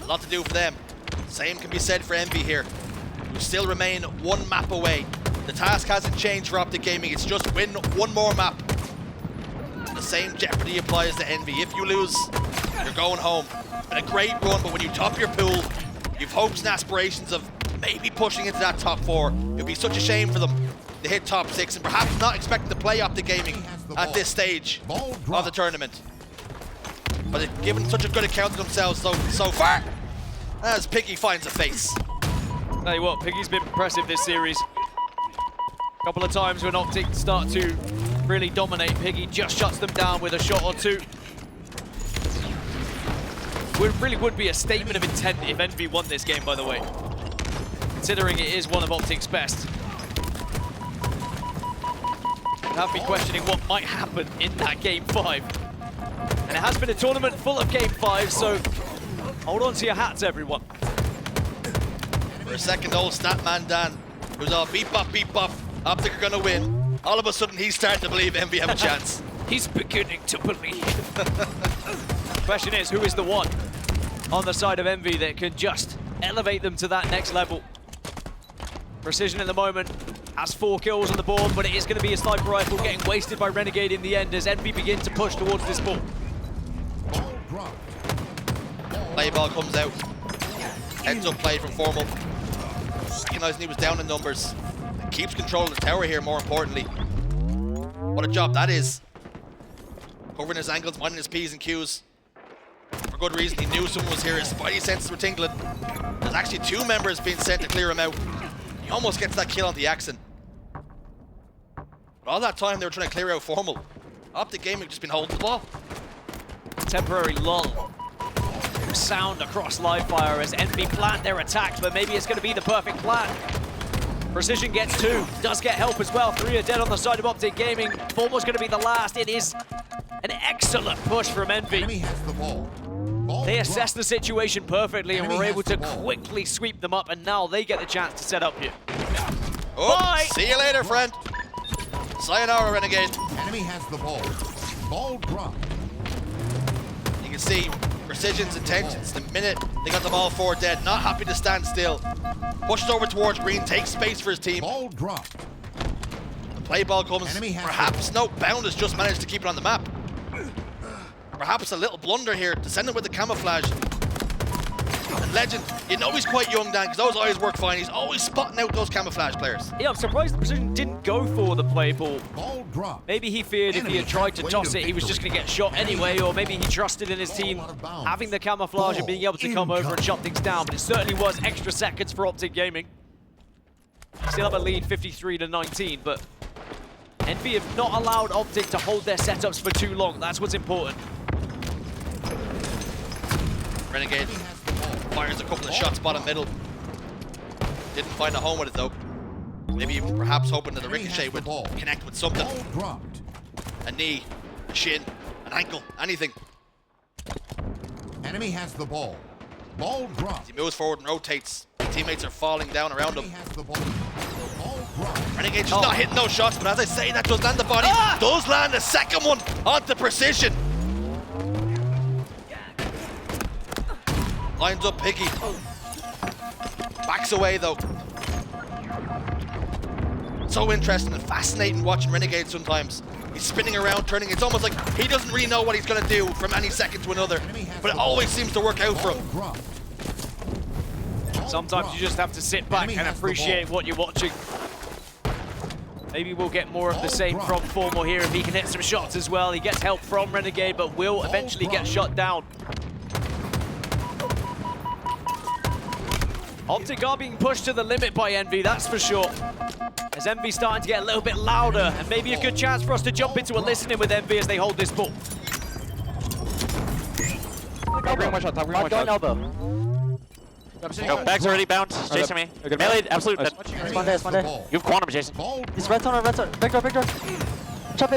a lot to do for them. Same can be said for Envy here, who still remain one map away. The task hasn't changed for OpTic Gaming, it's just win one more map. The same jeopardy applies to Envy. If you lose, you're going home. Been a great run, but when you top your pool, you've hopes and aspirations of maybe pushing into that top 4. It would be such a shame for them to hit top 6 and perhaps not expecting to play OpTic Gaming at this stage of the tournament. But they've given such a good account of themselves so far, as Piggy finds a face. Tell you what, Piggy's been impressive this series. A couple of times when OpTic start to really dominate, Piggy just shuts them down with a shot or two. It really would be a statement of intent if Envy won this game, by the way, considering it is one of OpTic's best. I'd have me questioning what might happen in that Game 5. And it has been a tournament full of Game 5, so hold on to your hats, everyone. For a second, old Statman Dan, who's all beep bop, OpTic are gonna win. All of a sudden, he's starting to believe Envy have a chance. He's beginning to believe. Question is, who is the one on the side of Envy that can just elevate them to that next level? Precision at the moment has 4 kills on the board, but it is going to be a sniper rifle getting wasted by Renegade in the end as Envy begin to push towards this ball. Play ball comes out. Heads up play from Formal. Recognizing he was down in numbers. Keeps control of the tower here, more importantly. What a job that is. Covering his angles, minding his P's and Q's. For good reason, he knew someone was here. His spidey senses were tingling. There's actually 2 members being sent to clear him out. He almost gets that kill on the Axon. But all that time they were trying to clear out Formal. OpTic Gaming have just been holding the ball. Temporary lull. Sound across live fire as Envy planned their attack, but maybe it's going to be the perfect plan. Precision gets 2, does get help as well. 3 are dead on the side of OpTic Gaming. Formal's going to be the last. It is an excellent push from Envy. They assessed the situation perfectly and were able to quickly sweep them up, and now they get the chance to set up here. Oh, bye. See you later, friend. Sayonara, Renegade. Enemy has the ball. Ball dropped. You can see Precision's intentions the minute they got the ball 4 dead. Not happy to stand still. Pushes over towards green, takes space for his team. Ball dropped. The play ball comes. Perhaps no, Bound has just managed to keep it on the map. Perhaps a little blunder here to send him with the camouflage. And Legend, you know he's quite young, Dan, because those eyes work fine. He's always spotting out those camouflage players. Yeah, I'm surprised the Precision didn't go for the play ball. Ball dropped. Maybe he feared if he had tried to toss it, he was just going to get shot anyway, or maybe he trusted in his team having the camouflage and being able to come over and shut things down, but it certainly was extra seconds for OpTic Gaming. Still have a lead 53-19, but Envy have not allowed OpTic to hold their setups for too long. That's what's important. Renegade fires a couple of shots bottom middle. Didn't find a home with it though. Maybe even perhaps hoping that the ricochet would connect with something. A knee, a shin, an ankle, anything. Enemy has the ball. Ball dropped. As he moves forward and rotates, teammates are falling down around him. Renegade's just not hitting those shots, but as I say, that does land the body. Does land a second one onto Precision. Lines up Piggy. Backs away though. So interesting and fascinating watching Renegade sometimes. He's spinning around, turning. It's almost like he doesn't really know what he's going to do from any second to another. But it always seems to work out for him. Sometimes you just have to sit back and appreciate what you're watching. Maybe we'll get more of the same from Formal here if he can hit some shots as well. He gets help from Renegade, but will eventually get shut down. OpTic are being pushed to the limit by Envy, that's for sure. As Envy's starting to get a little bit louder, and maybe a good chance for us to jump into a listening with Envy as they hold this ball. Go, bag's already bound. Chasing me. Melee, absolute. It's Monday. You have quantum, Jason. He's red zone, Big door.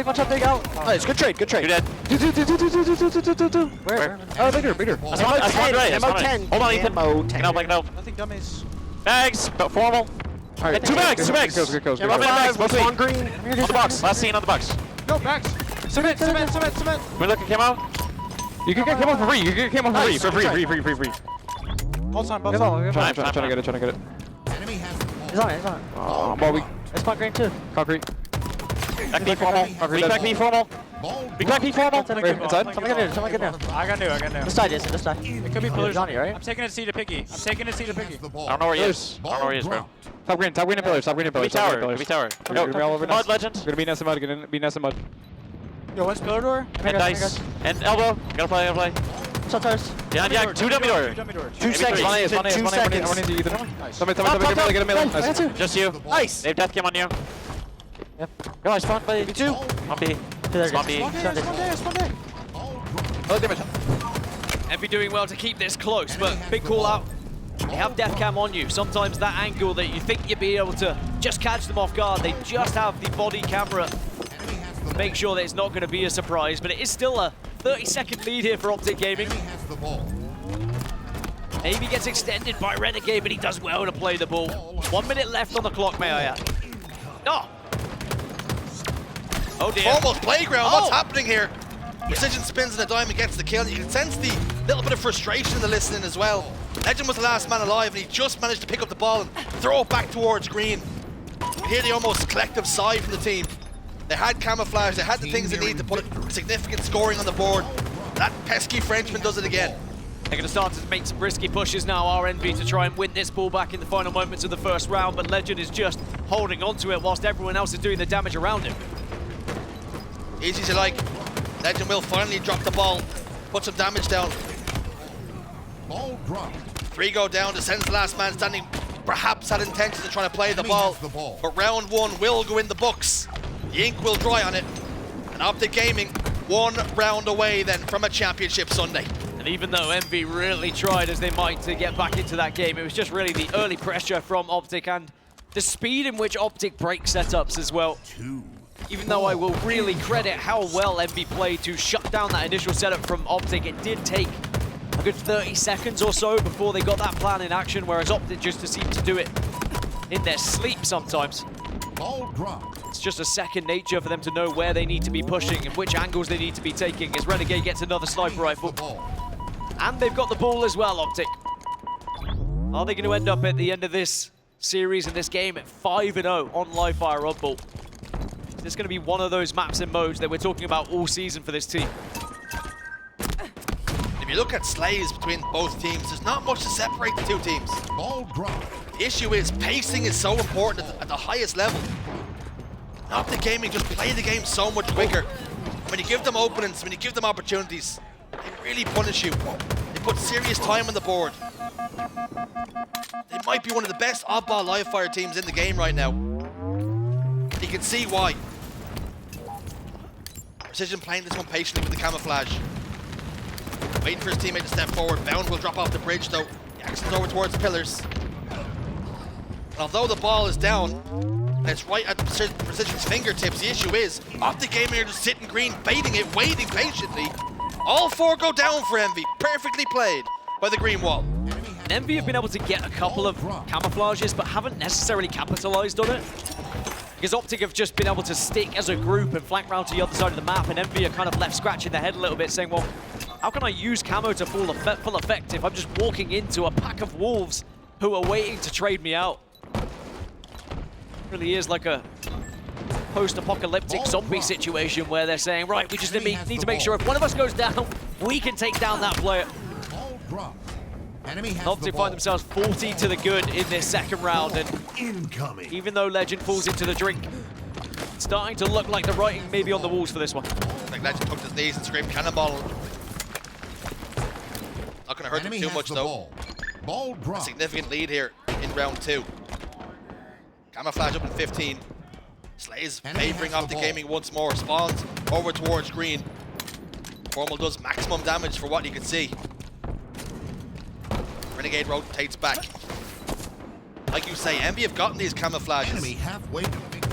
One shot big out. Nice, good trade. You're dead. Where? Oh, bigger. Ammo 10. Hold on, Ethan. Ammo 10. Nothing dummies. Bags, but Formal. Alright, two bags. Good kills. Both on green. On the box. Last scene on the box. Go, bags. Cement. We look at camo. You can get camo for free. For free. Both side, both Give side. on, Trying trying to get it, trying to get it. Enemy has the ball. He's on it, he's on it. Oh, Well, it's not green too. Concrete. back B formal. Weak back B formal. Ball Weak back B formal. Wait, inside? Someone get in, someone get in. I got new, I got new. This side is, this side. It could be pillars. Johnny, right? I'm taking a C to Picky. I'm taking a C to Picky. has the ball. I don't know where he is. I don't know where he is, bro. Dropped. Top green and pillars, top green and Could be pillars. tower. Could be tower. We're gonna be all over Mud nest. legend. We're gonna be nest and mud, gonna be nest and mud. Yo, what's pillar door? And dice. And elbow. Gotta play. Gotta play. Shot towers. Yeah, yeah. Two dummy door. Dummy door. 2 Maybe seconds. three. One is, one is, one is. One is either. Somebody, get a middle. Has Nice. the Just you. ball. Nice. They have death cam on you. Yep. Go on, spawn, buddy. B2. On B. There Spawn B. Spawn there, spawn there, spawn there. Ball dropped. Oh, damage. Envy doing well to keep this close, but big call out. They have death cam on you. Sometimes that angle that you think you'd be able to just catch them off guard, they just have the body camera. Enemy has the ball. Make sure that it's not going to be a surprise, but it is still a 30-second lead here for OpTic Gaming. Enemy has the ball. Maybe gets extended by Renegade, but he does well to play the ball. 1 minute left on the clock, may I add. Oh! Oh dear. Almost playground, what's Oh. happening here? Precision spins in a dime and gets the kill. You can sense the little bit of frustration in the listening as well. Legend was the last man alive and he just managed to pick up the ball and throw it back towards green. You hear the almost collective sigh from the team. They had camouflage, they had the things they need to put significant scoring on the board. That pesky Frenchman does it again. They're going to start to make some risky pushes now, RNB, to try and win this ball back in the final moments of the first round, but Legend is just holding on to it whilst everyone else is doing the damage around him. Easy as you like. Legend will finally drop the ball, put some damage down. Ball dropped. 3 go down, descends the last man standing. Perhaps had intentions of trying to play the Enemy ball, has the ball. but round 1 will go in the books. The ink will dry on it. And OpTic Gaming, 1 round away then from a championship Sunday. And even though Envy really tried as they might to get back into that game, it was just really the early pressure from OpTic and the speed in which OpTic break setups as well. Even though I will really credit how well Envy played to shut down that initial setup from OpTic, it did take a good 30 seconds or so before they got that plan in action, whereas OpTic just seemed to do it in their sleep sometimes. Ball dropped. It's just a second nature for them to know where they need to be pushing and which angles they need to be taking as Renegade gets another sniper rifle. The ball. And they've got the ball as well, OpTic. Are they going to end up at the end of this series and this game at 5-0 on live fire oddball? Is this going to be one of those maps and modes that we're talking about all season for this team? If you look at slays between both teams, there's not much to separate the two teams. Ball dropped. The issue is pacing is so important at the highest level. OpTic Gaming just play the game so much quicker. When you give them openings, when you give them opportunities, they really punish you. They put serious time on the board. They might be one of the best oddball live fire teams in the game right now. You can see why. Precision playing this one patiently with the camouflage. Waiting for his teammate to step forward. Bound will drop off the bridge though. The action's over towards the pillars. And although the ball is down, and it's right at Precision's fingertips, the issue is OpTic Gaming are just sitting green, baiting it, waiting patiently. All 4 go down for Envy. Perfectly played by the green wall. And Envy have been able to get a couple of camouflages, but haven't necessarily capitalized on it. Because OpTic have just been able to stick as a group and flank round to the other side of the map, and Envy are kind of left scratching their head a little bit, saying, well, how can I use camo to full effect if I'm just walking into a pack of wolves who are waiting to trade me out? Really is like a post-apocalyptic zombie situation where they're saying, right, we just need to make sure if one of us goes down, we can take down that player. Ball dropped. Enemy has the OpTic ball. find themselves 40 to the good in this second round, and Incoming. even though Legend falls into the drink, it's starting to look like the writing may be on the walls for this one. Like Legend took his knees and screamed cannonball. Not going to hurt them Enemy too has much the though. ball. Ball dropped. Significant lead here in round 2. Camouflage up in 15. Slays Enemy favoring has the OpTic ball. Gaming once more. Spawns over towards green. Formal does maximum damage for what you can see. Renegade rotates back. Like you say, Envy have gotten these camouflages. Enemy halfway to victory.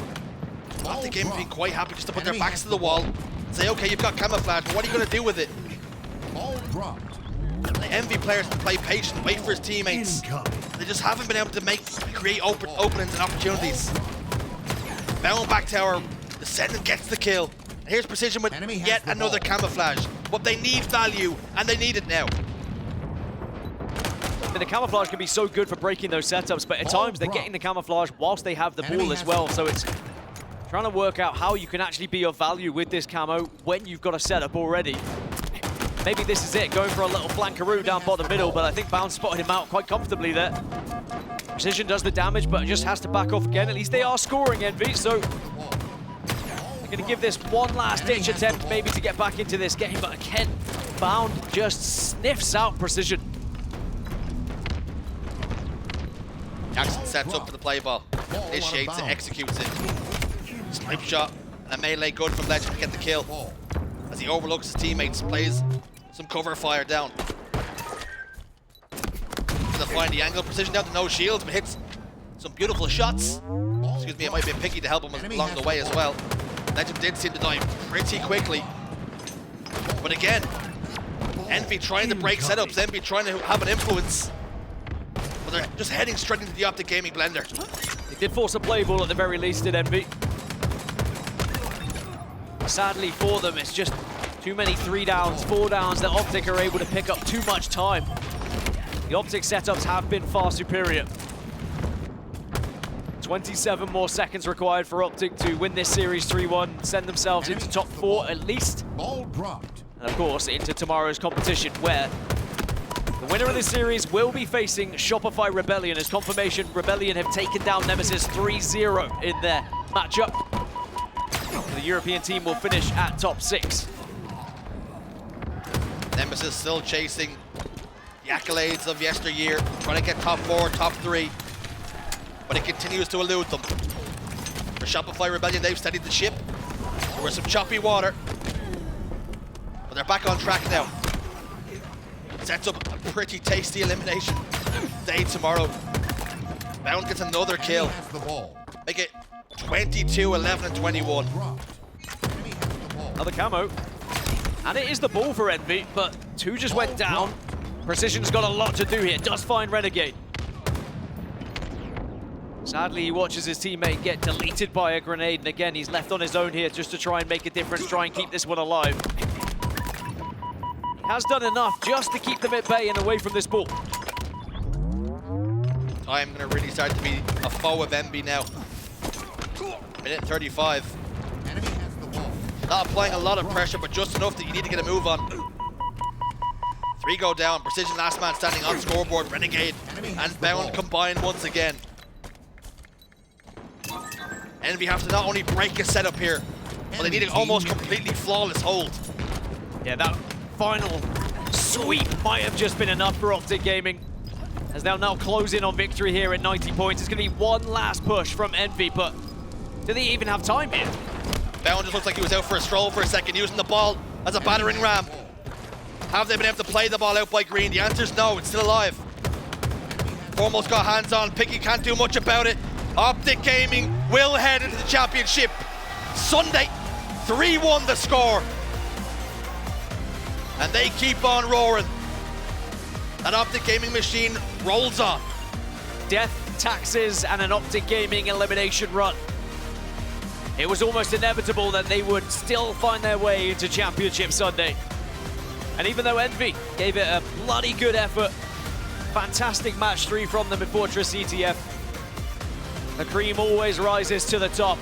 Ball OpTic Gaming have been dropped. quite happy just to put Enemy their backs has to the the wall. ball. Say, okay, you've got camouflage, but what are you going to do with it? Ball dropped. The Envy players can play patient, wait for his teammates. Incoming. They just haven't been able to create openings and opportunities. Bound back tower, Descendant gets the kill. And here's Precision with Enemy has yet the another ball. camouflage. But they need value, and they need it now. the camouflage can be so good for breaking those setups, but at times they're getting the camouflage whilst they have the ball as well. So it's trying to work out how you can actually be of value with this camo when you've got a setup already. Maybe this is it, going for a little flankaroo down bottom middle, but I think Bound spotted him out quite comfortably there. Precision does the damage, but just has to back off again. At least they are scoring, Envy, so they're going to give this one last ditch attempt maybe to get back into this game, but again, Bound just sniffs out Precision. Jackson sets up for the play ball, initiates it, executes it. Snipe shot and a melee good from Legend to get the kill. As he overlooks his teammates, plays some cover fire down. Gonna find the angle, Precision down to no shields, but hits some beautiful shots. Excuse me, it might be Picky to help him along the way as well. Legend did seem to die pretty quickly. But again, Envy trying to break setups, Envy trying to have an influence. But they're just heading straight into the OpTic Gaming blender. They did force a play ball at the very least at Envy. Sadly for them, it's just too many 3 downs, 4 downs that OpTic are able to pick up too much time. The OpTic setups have been far superior. 27 more seconds required for OpTic to win this series 3-1, send themselves into top 4 at least. Ball dropped. And of course, into tomorrow's competition where the winner of this series will be facing Shopify Rebellion, as confirmation Rebellion have taken down Nemesis 3-0 in their matchup. The European team will finish at top 6. Nemesis still chasing the accolades of yesteryear, trying to get top 4, top 3, but it continues to elude them. For Shopify Rebellion, they've steadied the ship. There was some choppy water, but they're back on track now. Sets up a pretty tasty elimination day tomorrow. Bound gets another kill. Make it 22, 11, and 21. Another camo. And it is the ball for Envy, but 2 just went down. Precision's got a lot to do here. Does find Renegade. Sadly, he watches his teammate get deleted by a grenade, and again, he's left on his own here just to try and make a difference, try and keep this one alive. He has done enough just to keep them at bay and away from this ball. I'm going to really start to be a foe of Envy now. Minute 35. Not applying a lot of pressure, but just enough that you need to get a move on. 3 go down. Precision last man standing on scoreboard. Renegade and Bound combine once again. Envy have to not only break a setup here, but they need an almost completely flawless hold. Yeah, that final sweep might have just been enough for OpTic Gaming, as they'll now close in on victory here at 90 points. It's going to be one last push from Envy, but do they even have time here? Bound just looks like he was out for a stroll for a second, using the ball as a battering ram. Have they been able to play the ball out by Green? The answer's no, it's still alive. Almost got hands on, Picky can't do much about it. OpTic Gaming will head into the championship Sunday. 3-1 the score. And they keep on roaring. That OpTic Gaming machine rolls on. Death, taxes, and an OpTic Gaming elimination run. It was almost inevitable that they would still find their way into Championship Sunday. And even though Envy gave it a bloody good effort, fantastic match 3 from them in Fortress ETF, the cream always rises to the top.